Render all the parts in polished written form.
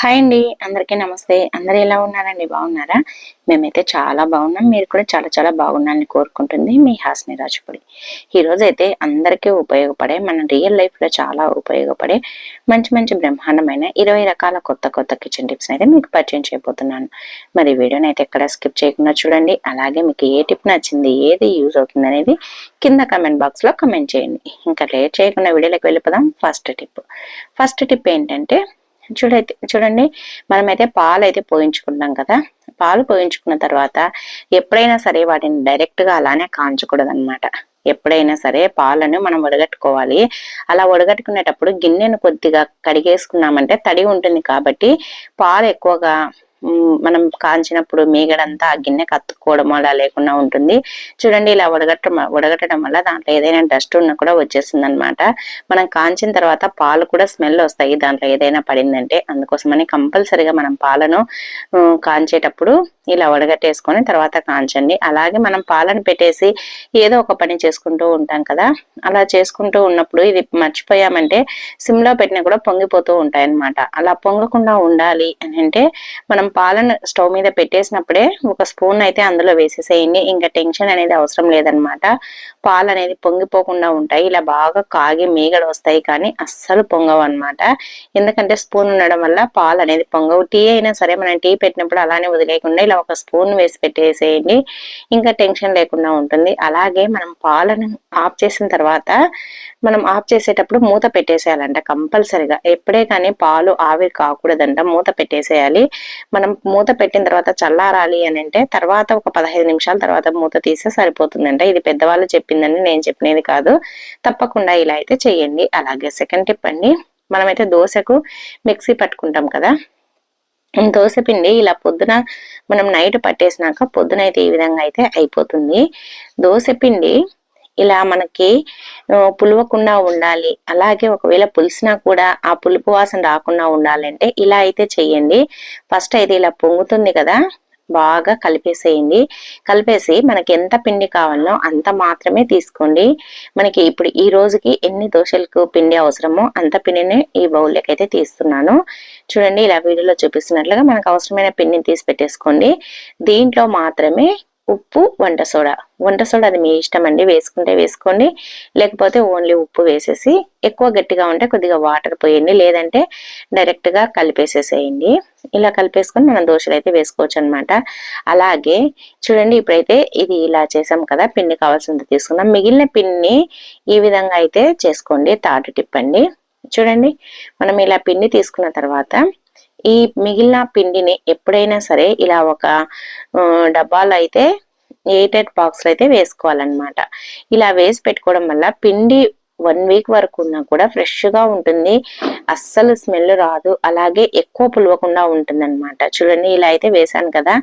Hi అండి, అందరికీ నమస్తే. అందరూ ఎలా ఉన్నారండి? బాగున్నారా? మేమైతే చాలా బాగున్నాం. మీరు కూడా చాలా చాలా బాగున్నారని కోరుకుంటుంది మీ హాస్ని రాజుపూడి. ఈరోజు అయితే అందరికీ ఉపయోగపడే, మన రియల్ లైఫ్లో చాలా ఉపయోగపడే మంచి మంచి బ్రహ్మాండమైన 20 రకాల కొత్త కొత్త కిచెన్ టిప్స్ అయితే మీకు పరిచయం చేయబోతున్నాను. మరి వీడియోని అయితే ఎక్కడ స్కిప్ చేయకుండా చూడండి. అలాగే మీకు ఏ టిప్ నచ్చింది, ఏది యూజ్ అవుతుంది అనేది కింద కమెంట్ బాక్స్లో కమెంట్ చేయండి. ఇంకా లేట్ చేయకుండా వీడియోలోకి వెళ్ళిపోదాం. ఫస్ట్ టిప్ ఏంటంటే, చూడండి, మనమైతే పాలు అయితే పోయించుకుంటాం కదా. పాలు పోయించుకున్న తర్వాత ఎప్పుడైనా సరే వాటిని డైరెక్ట్ గా అలానే కాంచకూడదు అనమాట. ఎప్పుడైనా సరే పాలను మనం వడగట్టుకోవాలి. అలా వడగట్టుకునేటప్పుడు గిన్నెను కొద్దిగా కడిగేసుకున్నామంటే తడి ఉంటుంది కాబట్టి పాలు ఎక్కువగా మనం కాంచినప్పుడు మీగడంతా ఆ గిన్నె కత్తుకోవడం అలా లేకుండా ఉంటుంది. చూడండి, ఇలా వడగట్టడం వల్ల దాంట్లో ఏదైనా డస్ట్ ఉన్నా కూడా వచ్చేస్తుంది అనమాట. మనం కాంచిన తర్వాత పాలు కూడా స్మెల్ వస్తాయి దాంట్లో ఏదైనా పడిందంటే. అందుకోసమని కంపల్సరిగా మనం పాలను కాంచేటప్పుడు ఇలా వడగట్టేసుకొని తర్వాత కాంచండి. అలాగే మనం పాలను పెట్టేసి ఏదో ఒక పని చేసుకుంటూ ఉంటాం కదా. అలా చేసుకుంటూ ఉన్నప్పుడు ఇది మర్చిపోయామంటే సిమ్లో పెట్టినా కూడా పొంగిపోతూ ఉంటాయి అన్నమాట. అలా పొంగకుండా ఉండాలి అని అంటే మనం పాలను స్టవ్ మీద పెట్టేసినప్పుడే ఒక స్పూన్ అయితే అందులో వేసేసేయండి. ఇంకా టెన్షన్ అనేది అవసరం లేదనమాట. పాలు అనేది పొంగిపోకుండా ఉంటాయి. ఇలా బాగా కాగి మీగడ వస్తాయి కానీ అస్సలు పొంగవు అనమాట. ఎందుకంటే స్పూన్ ఉండడం వల్ల పాలు అనేది పొంగవు. టీ అయినా సరే మనం టీ పెట్టినప్పుడు అలానే వదిలేయకుండా ఇలా ఒక స్పూన్ వేసి పెట్టేసేయండి. ఇంకా టెన్షన్ లేకుండా ఉంటుంది. అలాగే మనం పాలను ఆఫ్ చేసిన తర్వాత మనం ఆఫ్ చేసేటప్పుడు మూత పెట్టేసేయాలంట కంపల్సరిగా. ఎప్పుడే కానీ పాలు ఆవిరి కాకూడదంట, మూత పెట్టేసేయాలి. మనం మూత పెట్టిన తర్వాత చల్లారాలి అని అంటే తర్వాత ఒక 15 నిమిషాల తర్వాత మూత తీస్తే సరిపోతుందంట. ఇది పెద్దవాళ్ళు చెప్పిందని, నేను చెప్పినది కాదు. తప్పకుండా ఇలా అయితే చెయ్యండి. అలాగే సెకండ్ టిప్ అండి, మనమైతే దోశకు మిక్సీ పట్టుకుంటాం కదా. దోశ పిండి ఇలా పొద్దున మనం నైట్ పట్టేసినాక పొద్దున అయితే ఈ విధంగా అయితే అయిపోతుంది. దోశ పిండి ఇలా మనకి పులవకుండా ఉండాలి. అలాగే ఒకవేళ పులిసినా కూడా ఆ పులుపు వాసన రాకుండా ఉండాలంటే ఇలా అయితే చెయ్యండి. ఫస్ట్ అయితే ఇలా పొంగుతుంది కదా, బాగా కలిపేసేయండి. కలిపేసి మనకి ఎంత పిండి కావాలో అంత మాత్రమే తీసుకోండి. మనకి ఇప్పుడు ఈ రోజుకి ఎన్ని దోశలకు పిండి అవసరమో అంత పిండిని ఈ బౌల్లోకి అయితే తీస్తున్నాను. చూడండి, ఇలా వీడియోలో చూపిస్తున్నట్లుగా మనకు అవసరమైన పిండిని తీసి పెట్టేసుకోండి. దీంట్లో మాత్రమే ఉప్పు, వంట సోడా అది మీ ఇష్టం అండి. వేసుకుంటే వేసుకోండి, లేకపోతే ఓన్లీ ఉప్పు వేసేసి ఎక్కువ గట్టిగా ఉంటే కొద్దిగా వాటర్ పోయండి, లేదంటే డైరెక్ట్ గా కలిపేసేసేయండి. ఇలా కలిపేసుకొని మనం దోశలు అయితే వేసుకోవచ్చు అనమాట. అలాగే చూడండి, ఇప్పుడైతే ఇది ఇలా చేసాం కదా, పిండి కావాల్సినంత తీసుకుందాం. మిగిలిన పిండిని ఈ విధంగా అయితే చేసుకోండి. థర్డ్ టిప్ అండి, చూడండి, మనం ఇలా పిండి తీసుకున్న తర్వాత ఈ మిగిలిన పిండిని ఎప్పుడైనా సరే ఇలా ఒక డబ్బాలో అయితే ఎయిటెడ్ బాక్స్లో అయితే వేసుకోవాలన్నమాట. ఇలా వేసి పెట్టుకోవడం వల్ల పిండి 1 వీక్ వరకు ఉన్నా కూడా ఫ్రెష్ గా ఉంటుంది, అస్సలు స్మెల్ రాదు. అలాగే ఎక్కువ పులవకుండా ఉంటుంది అనమాట. చూడండి, ఇలా అయితే వేసాను కదా.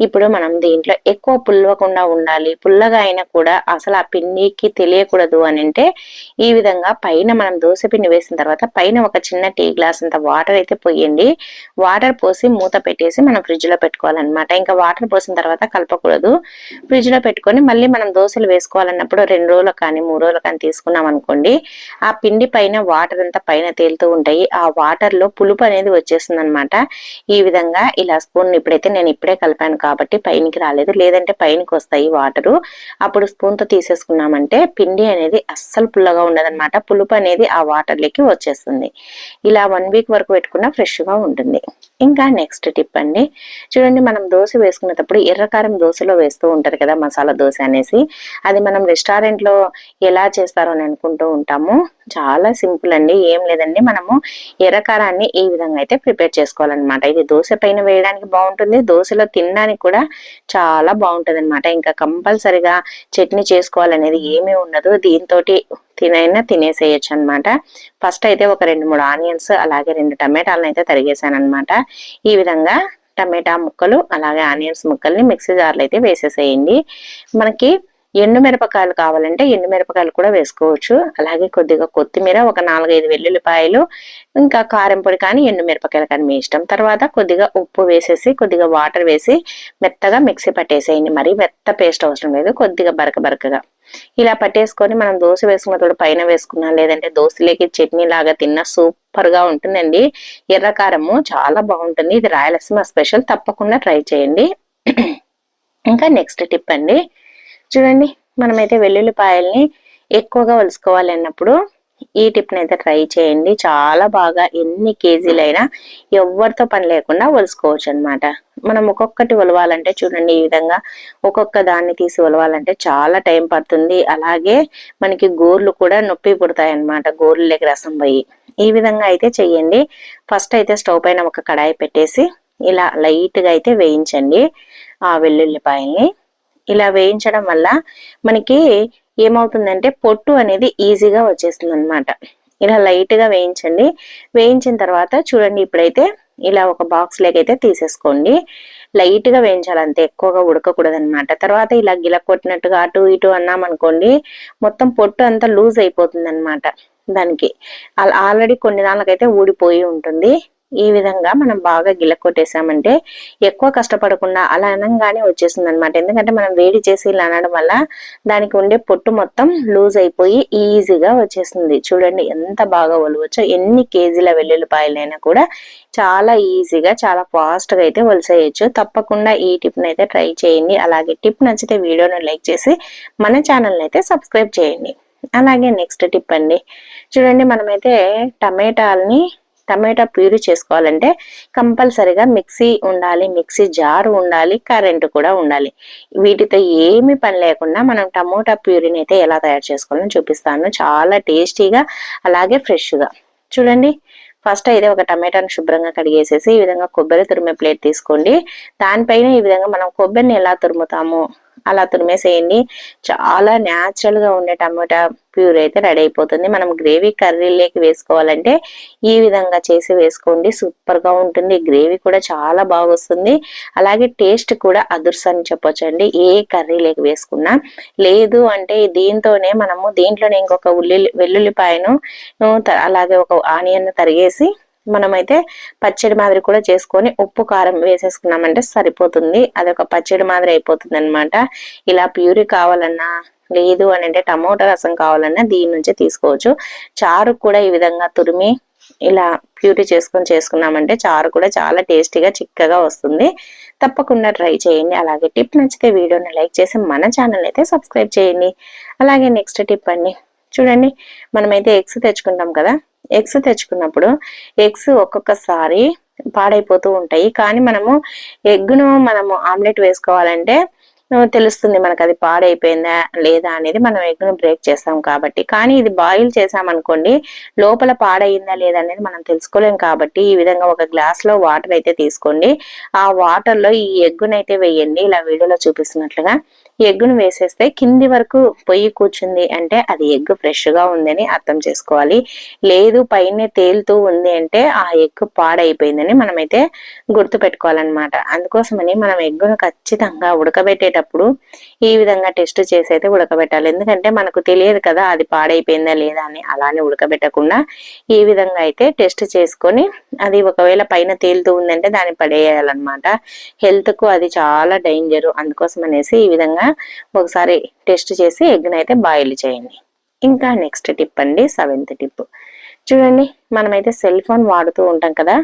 ఇప్పుడు మనం దీంట్లో ఎక్కువ పులవకుండా ఉండాలి, పుల్లగా అయినా కూడా అసలు ఆ పిండికి తెలియకూడదు అని అంటే ఈ విధంగా పైన మనం దోశ పిండి వేసిన తర్వాత పైన ఒక చిన్న టీ గ్లాస్ అంత వాటర్ అయితే పోయండి. వాటర్ పోసి మూత పెట్టేసి మనం ఫ్రిడ్జ్ లో పెట్టుకోవాలన్నమాట. ఇంకా వాటర్ పోసిన తర్వాత కలపకూడదు. ఫ్రిడ్జ్ లో పెట్టుకొని మళ్ళీ మనం దోశలు వేసుకోవాలన్నప్పుడు 2 రోజులు కానీ 3 రోజులు కానీ తీసుకున్నాం అనుకోండి, ఆ పిండి పైన వాటర్ అంతా పైన తేలుతూ ఉంటాయి. ఆ వాటర్ లో పులుపు అనేది వచ్చేస్తుంది అనమాట. ఈ విధంగా ఇలా స్పూన్ నేను ఇప్పుడే కలిపాను కాబట్టి పైనకి రాలేదు, లేదంటే పైనకి వస్తాయి వాటరు. అప్పుడు స్పూన్ తో తీసేసుకున్నామంటే పిండి అనేది అస్సలు పుల్లగా ఉండదన్నమాట. పులుపు అనేది ఆ వాటర్ లకి వచ్చేస్తుంది. ఇలా 1 వీక్ వరకు పెట్టుకున్నా ఫ్రెష్ గా ఉంటుంది. ఇంకా నెక్స్ట్ టిప్ అండి, చూడండి, మనం దోశ వేసుకునేటప్పుడు ఎర్రకారం దోశలో వేస్తూ ఉంటారు కదా మసాలా దోశ అనేసి. అది మనం రెస్టారెంట్ లో ఎలా చేస్తారో అని అనుకుంటూ ఉంటాము. చాలా సింపుల్ అండి, ఏం లేదండి. మనము ఎర్రకారాన్ని ఈ విధంగా అయితే ప్రిపేర్ చేసుకోవాలన్నమాట. ఇది దోశ పైన వేయడానికి బాగుంటుంది, దోశలో తినడానికి కూడా చాలా బాగుంటుంది అనమాట. ఇంకా కంపల్సరిగా చట్నీ చేసుకోవాలనేది ఏమీ ఉండదు, దీంతో తినేసేయచ్చు అనమాట. ఫస్ట్ అయితే ఒక 2-3 ఆనియన్స్ అలాగే 2 టమాటాలను అయితే తరిగేసాను అనమాట. ఈ విధంగా టమాటా ముక్కలు అలాగే ఆనియన్స్ ముక్కల్ని మిక్సీ జార్లో అయితే వేసేసేయండి. మనకి ఎండుమిరపకాయలు కావాలంటే ఎండుమిరపకాయలు కూడా వేసుకోవచ్చు. అలాగే కొద్దిగా కొత్తిమీర, ఒక 4-5 వెల్లుల్లిపాయలు, ఇంకా కారం పొడి కానీ ఎండుమిరపకాయలు కానీ మీ ఇష్టం. తర్వాత కొద్దిగా ఉప్పు వేసేసి కొద్దిగా వాటర్ వేసి మెత్తగా మిక్సీ పట్టేసేయండి. మరీ మెత్త పేస్ట్ అవసరం లేదు, కొద్దిగా బరకగా. ఇలా పట్టేసుకొని మనం దోశ వేసుకున్నప్పుడు పైన వేసుకున్నా, లేదంటే దోశలోకి చట్నీ లాగా తిన్నా సూపర్ గా ఉంటుందండి. ఎర్రకారము చాలా బాగుంటుంది. ఇది రాయలసీమ స్పెషల్, తప్పకుండా ట్రై చేయండి. ఇంకా నెక్స్ట్ టిప్ అండి, చూడండి మనమైతే వెల్లుల్లిపాయల్ని ఎక్కువగా ఒలుసుకోవాలి అన్నప్పుడు ఈ టిప్ అయితే ట్రై చేయండి. చాలా బాగా ఎన్ని కేజీలైనా ఎవరితో పని లేకుండా ఒలుసుకోవచ్చు అనమాట. మనం ఒక్కొక్కటి ఒలవాలంటే చూడండి, ఈ విధంగా ఒక్కొక్క దాన్ని తీసి ఒలవాలంటే చాలా టైం పడుతుంది. అలాగే మనకి గోర్లు కూడా నొప్పి పుడతాయి అన్నమాట, గోర్లకి రసం పోయి. ఈ విధంగా అయితే చెయ్యండి. ఫస్ట్ అయితే స్టవ్ పైన ఒక కడాయి పెట్టేసి ఇలా లైట్ గా అయితే వేయించండి ఆ వెల్లుల్లిపాయల్ని. ఇలా వేయించడం వల్ల మనకి ఏమవుతుందంటే పొట్టు అనేది ఈజీగా వచ్చేస్తుంది అనమాట. ఇలా లైట్ గా వేయించండి. వేయించిన తర్వాత చూడండి, ఇప్పుడైతే ఇలా ఒక బాక్స్ లేకైతే తీసేసుకోండి. లైట్ గా వేయించాలి అంతే, ఎక్కువగా ఉడకకూడదు అనమాట. తర్వాత ఇలా గిల కొట్టినట్టుగా అటు ఇటు అన్నాం అనుకోండి, మొత్తం పొట్టు అంతా లూజ్ అయిపోతుంది అనమాట. దానికి ఆల్రెడీ కొన్ని నాళ్ళకైతే ఊడిపోయి ఉంటుంది. ఈ విధంగా మనం బాగా గిల్ల కొట్టేసామంటే ఎక్కువ కష్టపడకుండా అలా అనంగానే వచ్చేస్తుంది అనమాట. ఎందుకంటే మనం వేడి చేసి ఇలా అనడం వల్ల దానికి ఉండే పొట్టు మొత్తం లూజ్ అయిపోయి ఈజీగా వచ్చేస్తుంది. చూడండి ఎంత బాగా ఒలవచ్చో. ఎన్ని కేజీల వెల్లుల్లిపాయలైనా కూడా చాలా ఈజీగా చాలా ఫాస్ట్ గా అయితే ఒలిసేయచ్చు. తప్పకుండా ఈ టిప్ అయితే ట్రై చేయండి. అలాగే టిప్ నచ్చితే వీడియోను లైక్ చేసి మన ఛానల్ అయితే సబ్స్క్రైబ్ చేయండి. అలాగే నెక్స్ట్ టిప్ అండి, చూడండి మనమైతే టమాటా ప్యూరీ చేసుకోవాలంటే కంపల్సరిగా మిక్సీ ఉండాలి, మిక్సీ జారు ఉండాలి, కరెంటు కూడా ఉండాలి. వీటితో ఏమి పని లేకుండా మనం టమోటా ప్యూరీని అయితే ఎలా తయారు చేసుకోవాలని చూపిస్తాను. చాలా టేస్టీగా అలాగే ఫ్రెష్గా. చూడండి, ఫస్ట్ అయితే ఒక టమాటాను శుభ్రంగా కడిగేసేసి ఈ విధంగా కొబ్బరి తురిమే ప్లేట్ తీసుకోండి. దానిపైన ఈ విధంగా మనం కొబ్బరిని ఎలా తురుముతామో అలా తురిమేసేయండి. చాలా న్యాచురల్ గా ఉండే టమాటా ప్యూర్ అయితే రెడీ అయిపోతుంది. మనం గ్రేవీ కర్రీలోకి వేసుకోవాలంటే ఈ విధంగా చేసి వేసుకోండి, సూపర్ గా ఉంటుంది. గ్రేవీ కూడా చాలా బాగా వస్తుంది. అలాగే టేస్ట్ కూడా అదుర్స్ అని చెప్పొచ్చండి ఏ కర్రీలోకి వేసుకున్నా. లేదు అంటే దీంట్లోనే ఇంకొక వెల్లుల్లిపాయను అలాగే ఒక ఆనియన్ తరిగేసి మనమైతే పచ్చడి మాదిరి కూడా చేసుకొని ఉప్పు కారం వేసేసుకున్నామంటే సరిపోతుంది. అదొక పచ్చడి మాదిరి అయిపోతుంది అనమాట. ఇలా ప్యూరీ కావాలన్నా, లేదు అని అంటే టమోటా రసం కావాలన్నా దీని నుంచి తీసుకోవచ్చు. చారు కూడా ఈ విధంగా తురిమి ఇలా ప్యూరీ చేసుకున్నామంటే చారు కూడా చాలా టేస్టీగా చిక్కగా వస్తుంది. తప్పకుండా ట్రై చేయండి. అలాగే టిప్ నచ్చితే వీడియోని లైక్ చేసి మన ఛానల్ అయితే సబ్స్క్రైబ్ చేయండి. అలాగే నెక్స్ట్ టిప్ అండి, చూడండి మనమైతే ఎగ్స్ తెచ్చుకుంటాం కదా. ఎగ్స్ తెచ్చుకున్నప్పుడు ఎగ్స్ ఒక్కొక్కసారి పాడైపోతూ ఉంటాయి. కానీ మనము మనము ఆమ్లెట్ వేసుకోవాలంటే తెలుస్తుంది మనకు అది పాడైపోయిందా లేదా అనేది. మనం ఎగ్ను బ్రేక్ చేస్తాం కాబట్టి. కానీ ఇది బాయిల్ చేసామనుకోండి, లోపల పాడైందా లేదా అనేది మనం తెలుసుకోలేం. కాబట్టి ఈ విధంగా ఒక గ్లాస్ లో వాటర్ అయితే తీసుకోండి. ఆ వాటర్ లో ఈ ఎగ్గునైతే వేయండి. ఇలా వీడియోలో చూపిస్తున్నట్లుగా ఎగ్గును వేసేస్తే కింది వరకు పొయ్యి కూర్చుంది అంటే అది ఎగ్ ఫ్రెష్ గా ఉందని అర్థం చేసుకోవాలి. లేదు పైన తేలుతూ ఉంది అంటే ఆ ఎగ్ పాడైపోయిందని మనమైతే గుర్తు పెట్టుకోవాలన్నమాట. అందుకోసమని మనం ఎగ్గును ఖచ్చితంగా ఉడకబెట్టేటప్పుడు ఈ విధంగా టెస్ట్ చేసి అయితే ఉడకబెట్టాలి. ఎందుకంటే మనకు తెలియదు కదా అది పాడైపోయిందా లేదా అని. అలానే ఉడకబెట్టకుండా ఈ విధంగా అయితే టెస్ట్ చేసుకొని అది ఒకవేళ పైన తేలుతూ ఉందంటే దాన్ని పడేయాలన్నమాట. హెల్త్ కు అది చాలా డేంజర్. అందుకోసం అనేసి ఈ విధంగా ఒకసారి టెస్ట్ చేసి ఎగ్ని అయితే బాయిల్ చేయండి. ఇంకా నెక్స్ట్ టిప్ అండి, 7th టిప్. చూడండి మనమైతే సెల్ ఫోన్ వాడుతూ ఉంటాం కదా.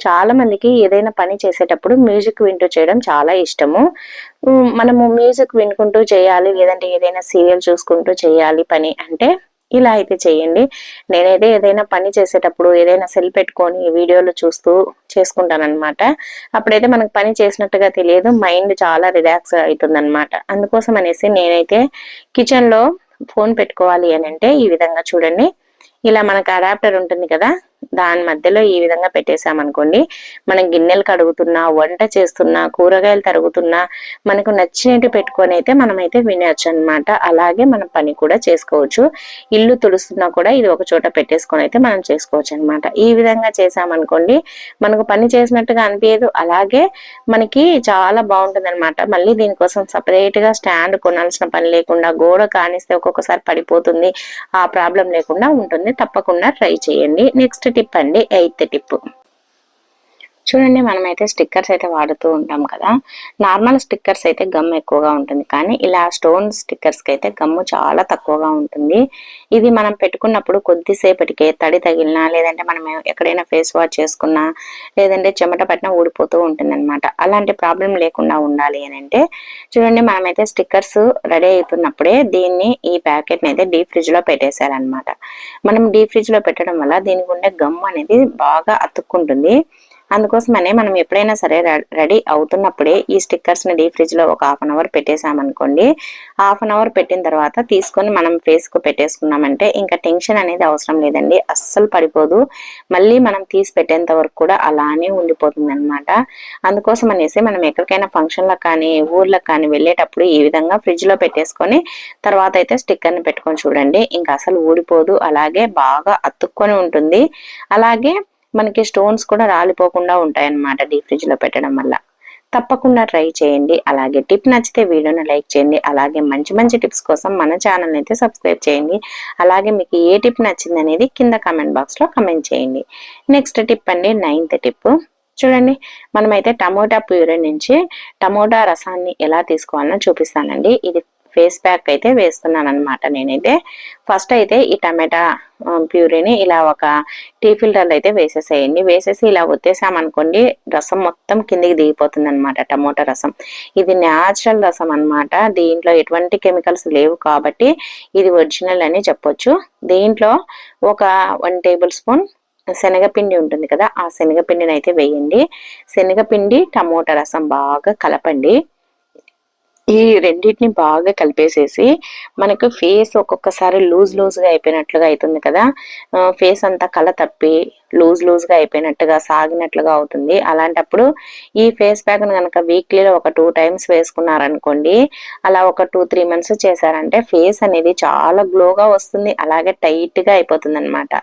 చాలా మందికి ఏదైనా పని చేసేటప్పుడు మ్యూజిక్ వింటూ చేయడం చాలా ఇష్టము. మనము మ్యూజిక్ వినుకుంటూ చేయాలి, లేదంటే ఏదైనా సీరియల్ చూసుకుంటూ చేయాలి పని అంటే ఇలా అయితే చేయండి. నేనైతే ఏదైనా పని చేసేటప్పుడు ఏదైనా సెల్ పెట్టుకొని వీడియోలు చూస్తూ చేసుకుంటానన్నమాట. అప్పుడైతే మనకు పని చేసినట్టుగా తెలియదు, మైండ్ చాలా రిలాక్స్ అవుతుంది అనమాట. అందుకోసం అనేసి నేనైతే కిచెన్ లో ఫోన్ పెట్టుకోవాలి అని అంటే ఈ విధంగా చూడండి, ఇలా మనకు అడాప్టర్ ఉంటుంది కదా, దాని మధ్యలో ఈ విధంగా పెట్టేసామనుకోండి, మనం గిన్నెలు కడుగుతున్నా, వంట చేస్తున్నా, కూరగాయలు తరుగుతున్నా మనకు నచ్చినట్టు పెట్టుకొని అయితే మనమైతే వినొచ్చు అనమాట. అలాగే మనం పని కూడా చేసుకోవచ్చు. ఇల్లు తుడుస్తున్నా కూడా ఇది ఒక చోట పెట్టేసుకొని అయితే మనం చేసుకోవచ్చు అనమాట. ఈ విధంగా చేసామనుకోండి మనకు పని చేసినట్టుగా అనిపించదు. అలాగే మనకి చాలా బాగుంటుంది అనమాట. మళ్ళీ దీనికోసం సపరేట్ గా స్టాండ్ కొనాల్సిన పని లేకుండా, గోడ కానిస్తే ఒక్కొక్కసారి పడిపోతుంది, ఆ ప్రాబ్లం లేకుండా ఉంటుంది. తప్పకుండా ట్రై చేయండి. నెక్స్ట్ టిప్ అండి, 8th టిప్. చూడండి, మనమైతే స్టిక్కర్స్ అయితే వాడుతూ ఉంటాం కదా. నార్మల్ స్టిక్కర్స్ అయితే గమ్ ఎక్కువగా ఉంటుంది, కానీ ఇలా స్టోన్ స్టిక్కర్స్ కి అయితే గమ్ము చాలా తక్కువగా ఉంటుంది. ఇది మనం పెట్టుకున్నప్పుడు కొద్దిసేపటికే తడి తగిలినా, లేదంటే మనం ఎక్కడైనా ఫేస్ వాష్ చేసుకున్నా, లేదంటే చెమట పట్టినా ఊడిపోతూ ఉంటుంది అనమాట. అలాంటి ప్రాబ్లం లేకుండా ఉండాలి అని అంటే చూడండి, మనమైతే స్టిక్కర్స్ రెడీ అవుతున్నప్పుడే ఈ ప్యాకెట్ ని అయితే డీప్ ఫ్రిడ్జ్ లో పెట్టేశారనమాట. మనం డీప్ ఫ్రిడ్జ్ లో పెట్టడం వల్ల దీనికి ఉండే గమ్ అనేది బాగా అతుక్కుంటుంది. అందుకోసమనే మనం ఎప్పుడైనా సరే రెడీ అవుతున్నప్పుడే ఈ స్టిక్కర్స్ ని డీప్ ఫ్రిడ్జ్ లో ఒక 1/2 అవర్ పెట్టేసామనుకోండి. 1/2 అవర్ పెట్టిన తర్వాత తీసుకొని మనం ఫేస్ కు పెట్టేసుకున్నామంటే ఇంకా టెన్షన్ అనేది అవసరం లేదండి, అస్సలు పడిపోదు. మళ్ళీ మనం తీసి పెట్టేంత వరకు కూడా అలానే ఉండిపోతుంది అనమాట. అందుకోసం అనేసి మనం ఎక్కడికైనా ఫంక్షన్ లకు కానీ ఊర్లకు కానీ వెళ్ళేటప్పుడు ఈ విధంగా ఫ్రిడ్జ్ లో పెట్టేసుకొని తర్వాత అయితే స్టిక్కర్ ని పెట్టుకొని చూడండి, ఇంకా అసలు ఊడిపోదు, అలాగే బాగా అతుక్కొని ఉంటుంది. అలాగే మనకి స్టోన్స్ కూడా రాలిపోకుండా ఉంటాయి అన్నమాట డీప్ ఫ్రిడ్జ్ లో పెట్టడం వల్ల. తప్పకుండా ట్రై చేయండి. అలాగే టిప్ నచ్చితే వీడియోని లైక్ చేయండి. అలాగే మంచి మంచి టిప్స్ కోసం మన ఛానల్ అయితే సబ్స్క్రైబ్ చేయండి. అలాగే మీకు ఏ టిప్ నచ్చింది అనేది కింద కామెంట్ బాక్స్ లో కామెంట్ చేయండి. నెక్స్ట్ టిప్ అండి, 9th టిప్. చూడండి, మనమైతే టమోటా ప్యూరీ నుంచి టమోటా రసాన్ని ఎలా తీసుకోవాలో చూపిస్తానండి. ఇది ఫేస్ ప్యాక్ అయితే వేస్తున్నాను అనమాట. నేనైతే ఫస్ట్ అయితే ఈ టమాటా ప్యూరీని ఇలా ఒక టీ ఫిల్టర్ అయితే వేసేసేయండి. వేసేసి ఇలా ఒత్తేసామనుకోండి, రసం మొత్తం కిందికి దిగిపోతుంది అనమాట. టమోటా రసం ఇది న్యాచురల్ రసం అనమాట. దీంట్లో ఎటువంటి కెమికల్స్ లేవు కాబట్టి ఇది ఒరిజినల్ అని చెప్పొచ్చు. దీంట్లో ఒక 1 టేబుల్ స్పూన్ శనగపిండి ఉంటుంది కదా, ఆ శనగపిండిని అయితే వేయండి. శనగపిండి టమోటా రసం బాగా కలపండి. ఈ రెండింటిని బాగా కలిపేసేసి మనకు ఫేస్ ఒక్కొక్కసారి లూజ్ గా అయిపోయినట్లుగా అవుతుంది కదా, ఫేస్ అంతా కల తప్పి లూజ్ గా అయిపోయినట్టుగా సాగినట్లుగా అవుతుంది. అలాంటప్పుడు ఈ ఫేస్ ప్యాక్ కనుక వీక్లీలో ఒక 2 టైమ్స్ వేసుకున్నారనుకోండి, అలా ఒక 2-3 మంత్స్ చేశారంటే ఫేస్ అనేది చాలా గ్లోగా వస్తుంది. అలాగే టైట్ గా అయిపోతుంది అనమాట.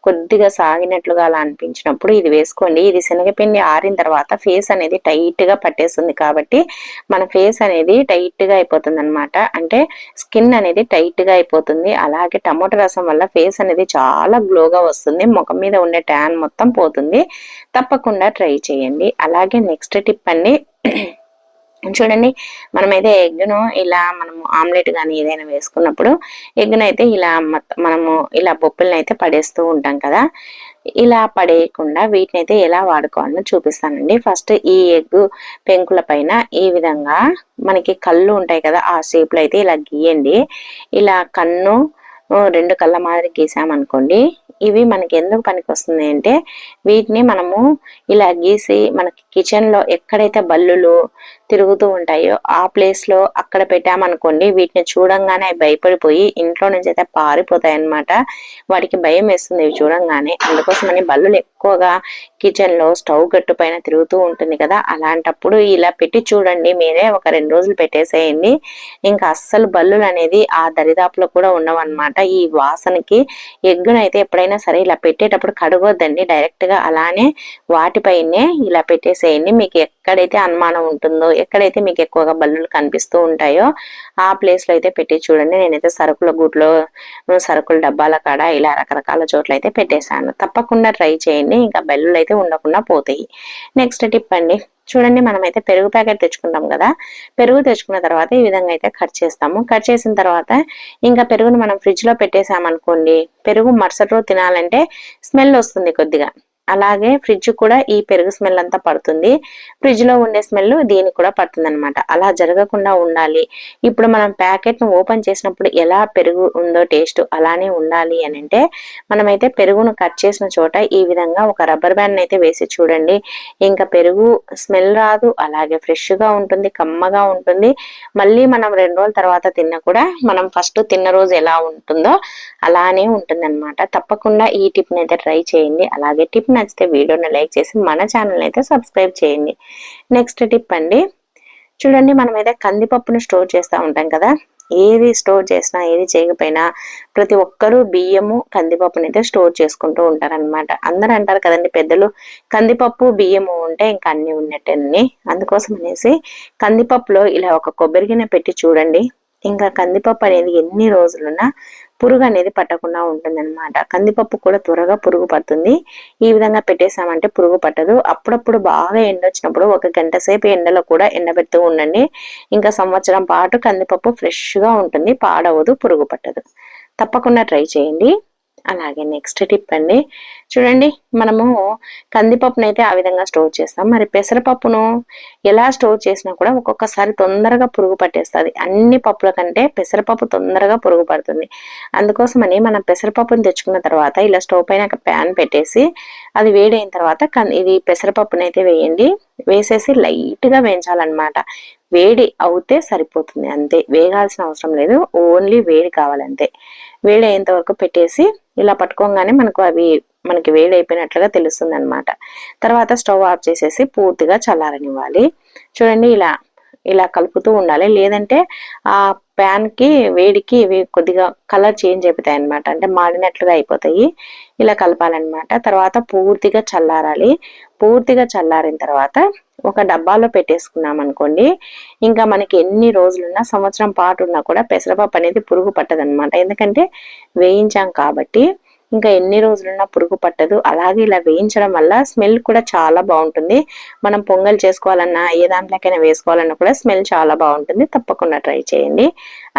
కొద్దిగా సాగినట్లుగా అలా అనిపించినప్పుడు ఇది వేసుకోండి. ఇది శనగపిండి ఆరిన తర్వాత ఫేస్ అనేది టైట్ గా పట్టేస్తుంది కాబట్టి మన ఫేస్ అనేది టైట్ గా అయిపోతుంది అనమాట. అంటే స్కిన్ అనేది టైట్ గా అయిపోతుంది. అలాగే టమోటా రసం వల్ల ఫేస్ అనేది చాలా గ్లోగా వస్తుంది. ముఖం మీద ఉండే ట్యాన్ మొత్తం పోతుంది. తప్పకుండా ట్రై చేయండి. అలాగే నెక్స్ట్ టిప్ అండి, చూడండి, మనమైతే ఎగ్ను ఇలా మనము ఆమ్లెట్ కానీ ఏదైనా వేసుకున్నప్పుడు ఎగ్ను అయితే ఇలా మనము ఇలా బొప్పులను అయితే పడేస్తూ ఉంటాం కదా. ఇలా పడేయకుండా వీటిని అయితే ఎలా వాడుకోవాలో చూపిస్తానండి. ఫస్ట్ ఈ ఎగ్ పెంకుల పైన ఈ విధంగా మనకి కళ్ళు ఉంటాయి కదా, ఆ షేప్ లో అయితే ఇలా గీయండి. ఇలా కన్ను 2 కళ్ళ మాదిరి గీసామనుకోండి, ఇవి మనకి ఎందుకు పనికి వస్తుంది అంటే వీటిని మనము ఇలా గీసి మనకి కిచెన్ లో ఎక్కడైతే బల్లులు తిరుగుతూ ఉంటాయో ఆ ప్లేస్ లో అక్కడ పెట్టామనుకోండి, వీటిని చూడంగానే భయపడిపోయి ఇంట్లో నుంచి అయితే పారిపోతాయి అన్నమాట. వాటికి భయం వేస్తుంది ఇవి చూడంగానే. అందుకోసమని బల్లులు ఎక్కువగా కిచెన్ లో స్టవ్ గట్టు పైన తిరుగుతూ ఉంటుంది కదా, అలాంటప్పుడు ఇలా పెట్టి చూడండి. మీరే ఒక 2 రోజులు పెట్టేసేయండి, ఇంకా అస్సలు బల్లులు అనేది ఆ దరిదాపులో కూడా ఉండవన్నమాట. ఈ వాసనకి ఎగ్గునైతే ఎప్పుడైనా సరే ఇలా పెట్టేటప్పుడు కడగొద్దండి, డైరెక్ట్ గా అలానే వాటిపైనే ఇలా పెట్టేసేయండి. మీకు ఎక్కడైతే అనుమానం ఉంటుందో, ఎక్కడైతే మీకు ఎక్కువగా బల్లులు కనిపిస్తూ ఉంటాయో ఆ ప్లేస్ లో అయితే పెట్టి చూడండి. నేనైతే సరుకుల గూట్లో, సరుకుల డబ్బాల కాడ ఇలా రకరకాల చోట్ల అయితే పెట్టేశాను. తప్పకుండా ట్రై చేయండి, ఇంకా బల్లులు అయితే ఉండకుండా పోతాయి. నెక్స్ట్ టిప్ అండి, చూడండి, మనమైతే పెరుగు ప్యాకెట్ తెచ్చుకుంటాం కదా, పెరుగు తెచ్చుకున్న తర్వాత ఈ విధంగా అయితే కట్ చేస్తాము. కట్ చేసిన తర్వాత ఇంకా పెరుగును మనం ఫ్రిడ్జ్ లో పెట్టేసామనుకోండి, పెరుగు మరుసటి రోజు తినాలంటే స్మెల్ వస్తుంది కొద్దిగా. అలాగే ఫ్రిడ్జ్ కూడా ఈ పెరుగు స్మెల్ అంతా పడుతుంది, ఫ్రిడ్జ్ లో ఉండే స్మెల్ దీనికి కూడా పడుతుంది అనమాట. అలా జరగకుండా ఉండాలి. ఇప్పుడు మనం ప్యాకెట్ ను ఓపెన్ చేసినప్పుడు ఎలా పెరుగు ఉందో టేస్ట్ అలానే ఉండాలి అని అంటే మనమైతే పెరుగును కట్ చేసిన చోట ఈ విధంగా ఒక రబ్బర్ బ్యాండ్ అయితే వేసి చూడండి. ఇంకా పెరుగు స్మెల్ రాదు, అలాగే ఫ్రెష్ గా ఉంటుంది, కమ్మగా ఉంటుంది. మళ్ళీ మనం 2 రోజుల తర్వాత తిన్నా కూడా మనం ఫస్ట్ తిన్న రోజు ఎలా ఉంటుందో అలానే ఉంటుంది అనమాట. తప్పకుండా ఈ టిప్ ని అయితే ట్రై చేయండి. అలాగే టిప్ నచ్చితే వీడియోని లైక్ చేసి మన ఛానల్ అయితే సబ్స్క్రైబ్ చేయండి. నెక్స్ట్ టిప్ అండి, చూడండి, మనమైతే కందిపప్పును స్టోర్ చేస్తూ ఉంటాం కదా, ఏది స్టోర్ చేసినా ఏది చేయకపోయినా ప్రతి ఒక్కరూ బియ్యము కందిపప్పుని అయితే స్టోర్ చేసుకుంటూ ఉంటారనమాట. అందరూ అంటారు కదండి పెద్దలు, కందిపప్పు బియ్యము ఉంటే ఇంకా అన్ని ఉన్నట్టని. అందుకోసం అనేసి కందిపప్పులో ఇలా ఒక కొబ్బరి గిన్నె పెట్టి చూడండి, ఇంకా కందిపప్పు అనేది ఎన్ని రోజులున్నా పురుగు అనేది పట్టకుండా ఉంటుంది అనమాట. కందిపప్పు కూడా త్వరగా పురుగు పడుతుంది. ఈ విధంగా పెట్టేసామంటే పురుగు పట్టదు. అప్పుడప్పుడు బాగా ఎండ వచ్చినప్పుడు 1 గంట సేపు ఎండలో కూడా ఎండబెడుతూ ఉండండి. ఇంకా సంవత్సరం పాటు కందిపప్పు ఫ్రెష్ గా ఉంటుంది, పాడవదు, పురుగు పట్టదు. తప్పకుండా ట్రై చేయండి. అలాగే నెక్స్ట్ టిప్ అండి, చూడండి మనము కందిపప్పునైతే ఆ విధంగా స్టోర్ చేస్తాం. మరి పెసరపప్పును ఎలా స్టోర్ చేసినా కూడా ఒక్కొక్కసారి తొందరగా పురుగు పట్టేస్తుంది. అన్ని పప్పుల కంటే పెసరపప్పు తొందరగా పురుగు పడుతుంది. అందుకోసమని మనం పెసరపప్పుని తెచ్చుకున్న తర్వాత ఇలా స్టవ్ పైన ప్యాన్ పెట్టేసి అది వేడైన తర్వాత ఇది పెసరపప్పునైతే వేయండి. వేసేసి లైట్ గా వేయించాలన్నమాట. వేడి అవుతే సరిపోతుంది, అంతే. వేగాల్సిన అవసరం లేదు, ఓన్లీ వేడి కావాలంతే. వేడి అయ్యేంత వరకు పెట్టేసి ఇలా పట్టుకోగానే మనకి వేడి అయిపోయినట్లుగా తెలుస్తుంది అనమాట. తర్వాత స్టవ్ ఆఫ్ చేసేసి పూర్తిగా చల్లారనివ్వాలి. చూడండి ఇలా కలుపుతూ ఉండాలి, లేదంటే ఆ ప్యాన్ కి వేడికి ఇవి కొద్దిగా కలర్ చేంజ్ అయిపోతాయి అనమాట, అంటే మాడినట్లుగా అయిపోతాయి. ఇలా కలపాలన్నమాట. తర్వాత పూర్తిగా చల్లారాలి. పూర్తిగా చల్లారిన తర్వాత ఒక డబ్బాలో పెట్టేసుకున్నాం అనుకోండి, ఇంకా మనకి ఎన్ని రోజులున్నా సంవత్సరం పాటు ఉన్నా కూడా పెసరపప్పు అనేది పురుగు పట్టదనమాట. ఎందుకంటే వేయించాం కాబట్టి ఇంకా ఎన్ని రోజులున్నా పురుగు పట్టదు. అలాగే ఇలా వేయించడం వల్ల స్మెల్ కూడా చాలా బాగుంటుంది. మనం పొంగల్ చేసుకోవాలన్నా ఏ దాంట్లోకైనా వేసుకోవాలన్నా కూడా స్మెల్ చాలా బాగుంటుంది. తప్పకుండా ట్రై చేయండి.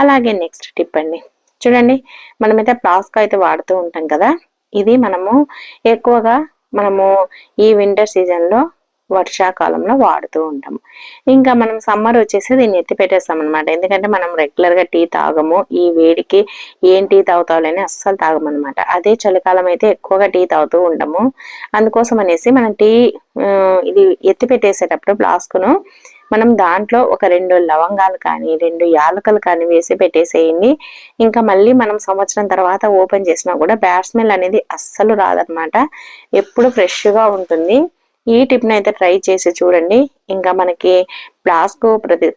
అలాగే నెక్స్ట్ టిప్ అండి, చూడండి మనమైతే ప్లాస్క్ అయితే వాడుతూ ఉంటాం కదా. ఇది ఎక్కువగా మనము ఈ వింటర్ సీజన్ లో వర్షాకాలంలో వాడుతూ ఉంటాము. ఇంకా మనం సమ్మర్ వచ్చేసి దీన్ని ఎత్తి పెట్టేస్తాం అనమాట. ఎందుకంటే మనం రెగ్యులర్ గా టీ తాగము, ఈ వేడికి ఏం టీ తాగుతావులని అస్సలు తాగమన్నమాట. అదే చలికాలం అయితే ఎక్కువగా టీ తాగుతూ ఉంటాము. అందుకోసం అనేసి మనం ఇది ఎత్తి పెట్టేసేటప్పుడు ఫ్లాస్క్ను మనం దాంట్లో ఒక 2 లవంగాలు కానీ 2 యాలకులు కానీ వేసి పెట్టేసేయండి. ఇంకా మళ్ళీ మనం సంవత్సరం తర్వాత ఓపెన్ చేసినా కూడా బ్యాడ్ స్మెల్ అనేది అస్సలు రాదనమాట. ఎప్పుడు ఫ్రెష్ గా ఉంటుంది. ఈ టిప్ ని అయితే ట్రై చేసి చూడండి. ఇంకా మనకి ఫ్లాస్క్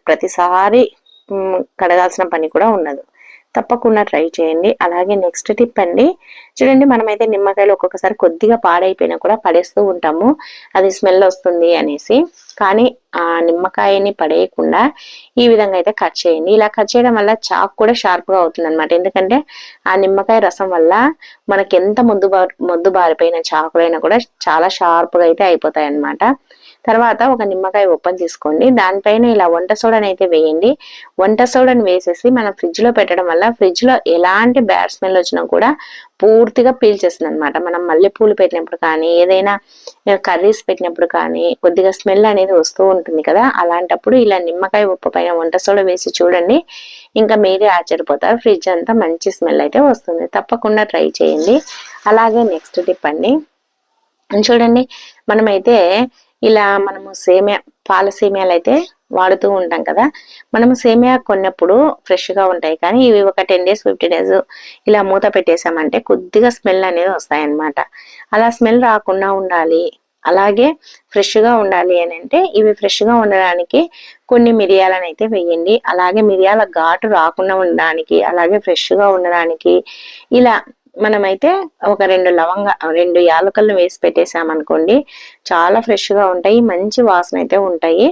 ప్రతిసారి కడగాల్సిన పని కూడా ఉండదు. తప్పకుండా ట్రై చేయండి. అలాగే నెక్స్ట్ టిప్ అండి, చూడండి మనమైతే నిమ్మకాయలు ఒక్కొక్కసారి కొద్దిగా పాడైపోయినా కూడా పడేస్తూ ఉంటాము, అది స్మెల్ వస్తుంది అనేసి. కానీ ఆ నిమ్మకాయని పడేయకుండా ఈ విధంగా అయితే కట్ చేయండి. ఇలా కట్ చేయడం వల్ల చాకు కూడా షార్ప్ గా అవుతుంది అనమాట. ఎందుకంటే ఆ నిమ్మకాయ రసం వల్ల మనకి ఎంత మొద్దు బారిపోయిన చాకులైనా కూడా చాలా షార్ప్ గా అయితే అయిపోతాయి అన్నమాట. తర్వాత ఒక నిమ్మకాయ ఓపెన్ తీసుకోండి, దానిపైన ఇలా వంట సోడాని అయితే వేయండి. వంట సోడాని వేసేసి మనం ఫ్రిడ్జ్ లో పెట్టడం వల్ల ఫ్రిడ్జ్ లో ఎలాంటి బ్యాడ్ స్మెల్ వచ్చినా కూడా పూర్తిగా పీల్చేస్తుంది అనమాట. మనం మల్లెపూలు పెట్టినప్పుడు కానీ ఏదైనా కర్రీస్ పెట్టినప్పుడు కానీ కొద్దిగా స్మెల్ అనేది వస్తూ ఉంటుంది కదా, అలాంటప్పుడు ఇలా నిమ్మకాయ ఉప్పు పైన వంట సోడా వేసి చూడండి, ఇంకా మీరే ఆశ్చర్యపోతారు. ఫ్రిడ్జ్ అంతా మంచి స్మెల్ అయితే వస్తుంది. తప్పకుండా ట్రై చేయండి. అలాగే నెక్స్ట్ టిప్ అండి, చూడండి మనమైతే మనము పాల సేమియాలు అయితే వాడుతూ ఉంటాం కదా. మనము సేమియా కొన్నప్పుడు ఫ్రెష్ గా ఉంటాయి, కానీ ఇవి ఒక 10 days 15 days ఇలా మూత పెట్టేసామంటే కొద్దిగా స్మెల్ అనేది వస్తాయన్నమాట. అలా స్మెల్ రాకుండా ఉండాలి, అలాగే ఫ్రెష్ గా ఉండాలి అని అంటే ఇవి ఫ్రెష్ గా ఉండడానికి కొన్ని మిరియాలను అయితే వేయండి. అలాగే మిరియాల ఘాటు రాకుండా ఉండడానికి, అలాగే ఫ్రెష్ గా ఉండడానికి ఇలా మనమైతే ఒక 2 యాలకులను వేసి పెట్టేసామనుకోండి, చాలా ఫ్రెష్ గా ఉంటాయి, మంచి వాసన అయితే ఉంటాయి.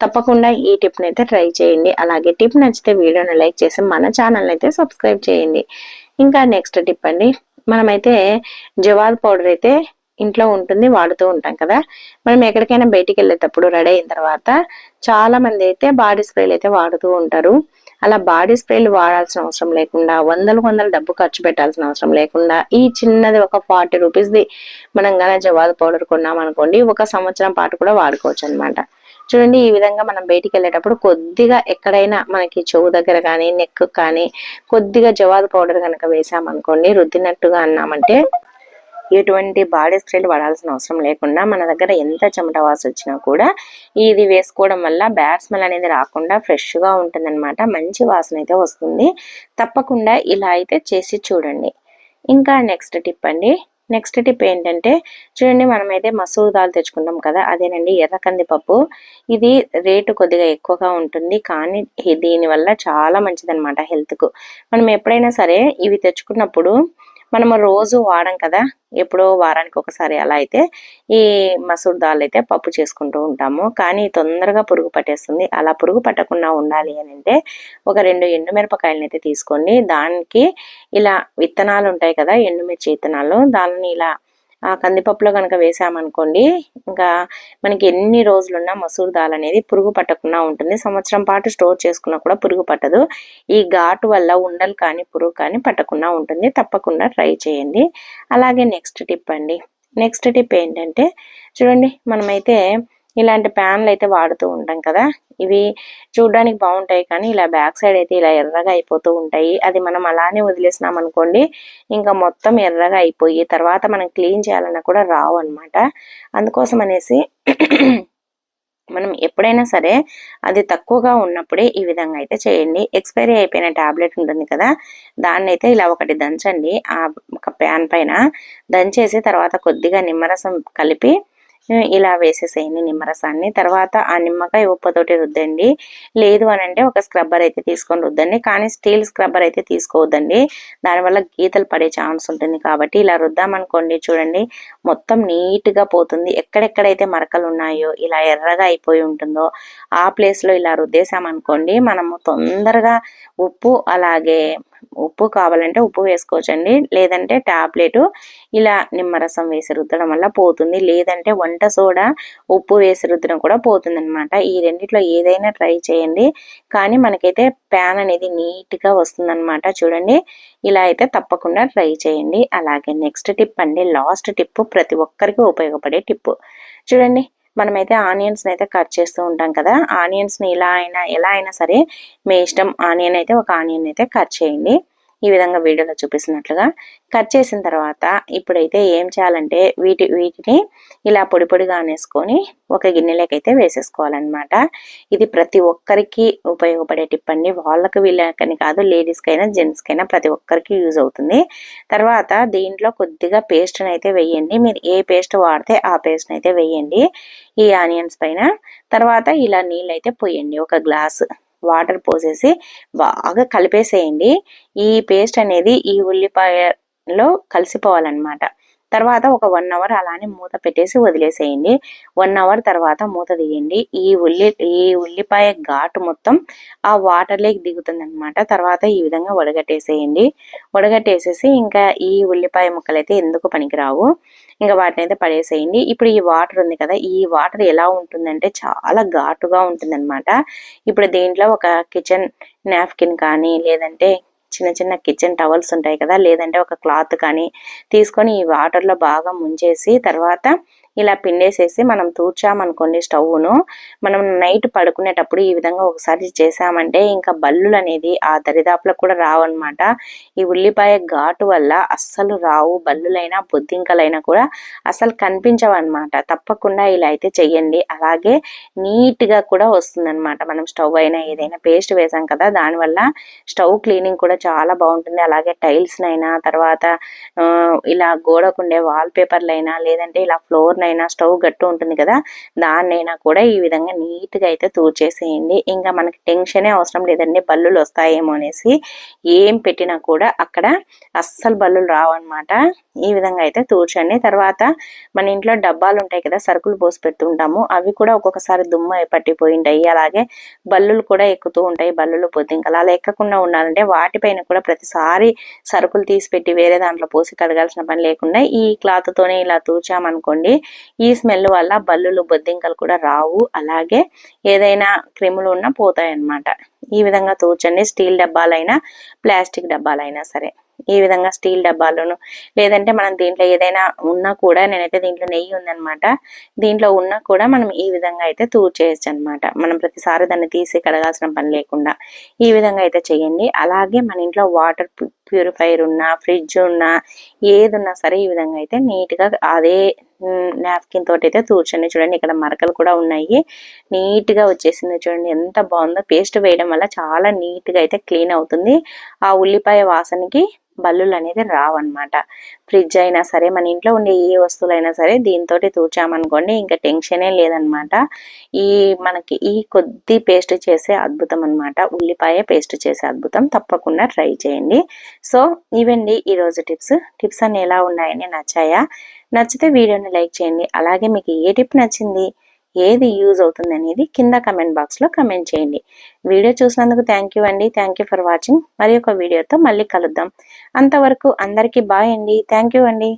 తప్పకుండా ఈ టిప్ అయితే ట్రై చేయండి. అలాగే టిప్ నచ్చితే వీడియోని లైక్ చేసి మన ఛానల్ అయితే సబ్స్క్రైబ్ చేయండి. ఇంకా నెక్స్ట్ టిప్ అండి, మనమైతే జవాద్ పౌడర్ అయితే ఇంట్లో ఉంటుంది, వాడుతూ ఉంటాం కదా. మనం ఎక్కడికైనా బయటికి వెళ్ళేటప్పుడు రెడీ అయిన తర్వాత చాలా మంది అయితే బాడీ స్ప్రేలు అయితే వాడుతూ ఉంటారు. అలా బాడీ స్ప్రేలు వాడాల్సిన అవసరం లేకుండా, వందలు డబ్బు ఖర్చు పెట్టాల్సిన అవసరం లేకుండా ఈ చిన్నది ఒక 40 రూపీస్ది మనం గానే జవాద్ పౌడర్ కొన్నాం అనుకోండి, 1 సంవత్సరం పాటు కూడా వాడుకోవచ్చు అనమాట. చూడండి ఈ విధంగా మనం బయటికి వెళ్ళేటప్పుడు కొద్దిగా ఎక్కడైనా మనకి చెవు దగ్గర కానీ నెక్ కానీ కొద్దిగా జవాద్ పౌడర్ కనుక వేసామనుకోండి, రుద్దినట్టుగా అన్నామంటే ఎటువంటి బాడీ స్ప్రేలు వాడాల్సిన అవసరం లేకుండా మన దగ్గర ఎంత చెమట వాస వచ్చినా కూడా ఇది వేసుకోవడం వల్ల బ్యాడ్ స్మెల్ అనేది రాకుండా ఫ్రెష్ గా ఉంటుందన్నమాట. మంచి వాసన అయితే వస్తుంది. తప్పకుండా ఇలా అయితే చేసి చూడండి. ఇంకా నెక్స్ట్ టిప్ అండి, నెక్స్ట్ టిప్ ఏంటంటే చూడండి మనమైతే మసూర్ దాల్ తెచ్చుకుంటాం కదా, అదేనండి ఎర్ర కందిపప్పు. ఇది రేటు కొద్దిగా ఎక్కువగా ఉంటుంది, కానీ దీని వల్ల చాలా మంచిదన్నమాట హెల్త్ కు. మనం ఎప్పుడైనా సరే ఇవి తెచ్చుకున్నప్పుడు మనము రోజు వాడం కదా, ఎప్పుడో వారానికి ఒకసారి అలా అయితే ఈ మసూర్ దాల్ అయితే పప్పు చేసుకుంటూ ఉంటాము. కానీ తొందరగా పురుగు పట్టేస్తుంది. అలా పురుగు పట్టకుండా ఉండాలి అని అంటే ఒక 2 ఎండుమిరపకాయలను అయితే తీసుకోండి. దానికి ఇలా విత్తనాలు ఉంటాయి కదా, ఎండుమిర్చి విత్తనాలు, దాన్ని ఇలా ఆ కందిపప్పులో కనుక వేసామనుకోండి, ఇంకా మనకి ఎన్ని రోజులున్నా మసూర్ దాల్ అనేది పురుగు పట్టకుండా ఉంటుంది. సంవత్సరం పాటు స్టోర్ చేసుకున్నా కూడా పురుగు పట్టదు. ఈ ఘాటు వల్ల ఉండలు కానీ పురుగు కానీ పట్టకుండా ఉంటుంది. తప్పకుండా ట్రై చేయండి. అలాగే నెక్స్ట్ టిప్ అండి. నెక్స్ట్ టిప్ ఏంటంటే చూడండి, మనమైతే ఇలాంటి ప్యాన్లు అయితే వాడుతూ ఉంటాం కదా, ఇవి చూడడానికి బాగుంటాయి కానీ ఇలా బ్యాక్ సైడ్ అయితే ఇలా ఎర్రగా అయిపోతూ ఉంటాయి. అది మనం అలానే వదిలేసినాం అనుకోండి, ఇంకా మొత్తం ఎర్రగా అయిపోయి తర్వాత మనం క్లీన్ చేయాలన్నా కూడా రావు అనమాట. అందుకోసం అనేసి మనం ఎప్పుడైనా సరే అది తక్కువగా ఉన్నప్పుడే ఈ విధంగా అయితే చేయండి. ఎక్స్పైరీ అయిపోయిన టాబ్లెట్ ఉంటుంది కదా, దాన్ని అయితే ఇలా ఒకటి దంచండి. ఆ ఒక ప్యాన్ పైన దంచేసి తర్వాత కొద్దిగా నిమ్మరసం కలిపి ఇలా వేసేసేయండి నిమ్మరసాన్ని. తర్వాత ఆ నిమ్మకాయ ఉప్పుతోటి రుద్దండి. లేదు అని అంటే ఒక స్క్రబ్బర్ అయితే తీసుకొని రుద్దండి. కానీ స్టీల్ స్క్రబ్బర్ అయితే తీసుకోవద్దండి, దానివల్ల గీతలు పడే ఛాన్స్ ఉంటుంది. కాబట్టి ఇలా రుద్దామనుకోండి, చూడండి మొత్తం నీట్గా పోతుంది. ఎక్కడెక్కడైతే మరకలు ఉన్నాయో ఇలా ఎర్రగా అయిపోయి ఉంటుందో ఆ ప్లేస్లో ఇలా రుద్దేశామనుకోండి, మనము తొందరగా ఉప్పు కావాలంటే ఉప్పు వేసుకోవచ్చండి. లేదంటే టాబ్లెట్ ఇలా నిమ్మరసం వేసి రుద్దడం వల్ల పోతుంది. లేదంటే వంట సోడా ఉప్పు వేసి రుద్దడం కూడా పోతుంది అనమాట. ఈ రెండిట్లో ఏదైనా ట్రై చేయండి, కానీ మనకైతే ప్యాన్ అనేది నీట్గా వస్తుందన్నమాట. చూడండి, ఇలా అయితే తప్పకుండా ట్రై చేయండి. అలాగే నెక్స్ట్ టిప్ అండి, లాస్ట్ టిప్, ప్రతి ఒక్కరికి ఉపయోగపడే టిప్. చూడండి, మనమైతే ఆనియన్స్ అయితే కట్ చేస్తూ ఉంటాం కదా, ఆనియన్స్ ని ఎలా అయినా సరే మీ ఇష్టం. ఆనియన్ అయితే ఒక ఆనియన్ అయితే కట్ చేయండి. ఈ విధంగా వీడియోలో చూపిస్తున్నట్లుగా కట్ చేసిన తర్వాత ఇప్పుడైతే ఏం చేయాలంటే వీటిని ఇలా పొడి పొడిగా అనేసుకొని ఒక గిన్నెలోకైతే వేసేసుకోవాలన్నమాట. ఇది ప్రతి ఒక్కరికి ఉపయోగపడే టిప్ అండి. వాళ్ళకి వీళ్ళకని కాదు, లేడీస్కైనా జెంట్స్కైనా ప్రతి ఒక్కరికి యూజ్ అవుతుంది. తర్వాత దీంట్లో కొద్దిగా పేస్ట్ని అయితే వేయండి. మీరు ఏ పేస్ట్ వాడితే ఆ పేస్ట్ని అయితే వేయండి ఈ ఆనియన్స్ పైన. తర్వాత ఇలా నీళ్ళు అయితే పోయండి. ఒక గ్లాసు వాటర్ పోసేసి బాగా కలిపేసేయండి. ఈ పేస్ట్ అనేది ఈ ఉల్లిపాయలో కలిసిపోవాలన్నమాట. తర్వాత ఒక 1 అవర్ అలానే మూత పెట్టేసి వదిలేసేయండి. 1 అవర్ తర్వాత మూత తీయండి. ఈ ఉల్లిపాయ ఘాటు మొత్తం ఆ వాటర్లోకి దిగుతుంది అనమాట. తర్వాత ఈ విధంగా వడగట్టేసేయండి. వడగట్టేసేసి ఇంకా ఈ ఉల్లిపాయ ముక్కలు అయితే ఎందుకు పనికిరావు, ఇంకా వాటిని అయితే పడేసేయండి. ఇప్పుడు ఈ వాటర్ ఉంది కదా, ఈ వాటర్ ఎలా ఉంటుందంటే చాలా ఘాటుగా ఉంటుందన్నమాట. ఇప్పుడు దీంట్లో ఒక కిచెన్ నాప్కిన్ కానీ, లేదంటే చిన్న చిన్న కిచెన్ టవల్స్ ఉంటాయి కదా, లేదంటే ఒక క్లాత్ కానీ తీసుకొని ఈ వాటర్లో బాగా ముంచేసి తర్వాత ఇలా పిండేసేసి మనం తూర్చామనుకోండి స్టవ్ను, మనం నైట్ పడుకునేటప్పుడు ఈ విధంగా ఒకసారి చేసామంటే ఇంకా బల్లులు అనేది ఆ దరిదాపులో కూడా రావన్నమాట. ఈ ఉల్లిపాయ ఘాటు వల్ల అస్సలు రావు, బల్లులైనా బొద్దింకలైనా కూడా అసలు కనిపించవన్నమాట. తప్పకుండా ఇలా అయితే చెయ్యండి. అలాగే నీట్గా కూడా వస్తుందన్నమాట. మనం స్టవ్ అయినా ఏదైనా పేస్ట్ వేసాం కదా, దానివల్ల స్టవ్ క్లీనింగ్ కూడా చాలా బాగుంటుంది. అలాగే టైల్స్నైనా, తర్వాత ఇలా గోడకుండే వాల్ పేపర్లైనా, లేదంటే ఇలా ఫ్లోర్నైనా, స్టవ్ గట్టు ఉంటుంది కదా దాన్నైనా కూడా ఈ విధంగా నీట్గా అయితే తూర్చేసేయండి. ఇంకా మనకి టెన్షనే అవసరం లేదండి బల్లులు వస్తాయేమో అనేసి. ఏం పెట్టినా కూడా అక్కడ అస్సలు బల్లులు రావన్నమాట. ఈ విధంగా అయితే తూర్చండి. తర్వాత మన ఇంట్లో డబ్బాలు ఉంటాయి కదా, సరుకులు పోసి పెడుతుంటాము, అవి కూడా ఒక్కొక్కసారి దుమ్ము పట్టిపోయి ఉంటాయి. అలాగే బల్లులు కూడా ఎక్కుతూ ఉంటాయి. బల్లులు పొద్దుంకలు అలా ఎక్కకుండా ఉండాలంటే వాటిపైన కూడా ప్రతిసారి సరుకులు తీసి పెట్టి వేరే దాంట్లో పోసి కడగాల్సిన పని లేకుండా ఈ క్లాత్ తోనే ఇలా తూచామనుకోండి, ఈ స్మెల్ వల్ల బల్లులు బొద్దింకలు కూడా రావు. అలాగే ఏదైనా క్రిములు ఉన్నా పోతాయి అన్నమాట. ఈ విధంగా తూచండి. స్టీల్ డబ్బాలైనా ప్లాస్టిక్ డబ్బాలైనా సరే ఈ విధంగా స్టీల్ డబ్బాలను, లేదంటే మనం దీంట్లో ఏదైనా ఉన్నా కూడా, నేనైతే దీంట్లో నెయ్యి ఉందనమాట, దీంట్లో ఉన్నా కూడా మనం ఈ విధంగా అయితే తూర్చేయచ్చు అనమాట. మనం ప్రతిసారి దాన్ని తీసి కడగాల్సిన పని లేకుండా ఈ విధంగా అయితే చేయండి. అలాగే మన ఇంట్లో వాటర్ ప్యూరిఫైర్ ఉన్నా, ఫ్రిడ్జ్ ఉన్నా, ఏది ఉన్నా సరే ఈ విధంగా అయితే నీట్గా అదే నాప్కిన్ తోటి అయితే తూర్చండి. చూడండి, ఇక్కడ మరకలు కూడా ఉన్నాయి, నీట్గా వచ్చేసింది. చూడండి ఎంత బాగుందో. పేస్ట్ వేయడం వల్ల చాలా నీట్గా అయితే క్లీన్ అవుతుంది. ఆ ఉల్లిపాయ వాసనకి బల్లులు అనేది రావన్నమాట. ఫ్రిడ్జ్ అయినా సరే, మన ఇంట్లో ఉండే ఏ వస్తువులైనా సరే దీంతోటి తూచామనుకోండి ఇంకా టెన్షనే లేదనమాట. మనకి ఈ కొద్ది పేస్ట్ చేసే అద్భుతం అనమాట, ఉల్లిపాయ పేస్ట్ చేసే అద్భుతం. తప్పకుండా ట్రై చేయండి. సో ఇవండి ఈరోజు టిప్స్ అన్ని ఎలా ఉన్నాయని నచ్చాయా? నచ్చితే వీడియోని లైక్ చేయండి. అలాగే మీకు ఏ టిప్ నచ్చింది, ఏది యూజ్ అవుతుంది అనేది కింద కమెంట్ బాక్స్లో కమెంట్ చేయండి. వీడియో చూసినందుకు థ్యాంక్ యూ అండి. Thank you for watching. మరి ఒక వీడియోతో మళ్ళీ కలుద్దాం. అంతవరకు అందరికీ బాయ్ అండి. థ్యాంక్ యూ అండి.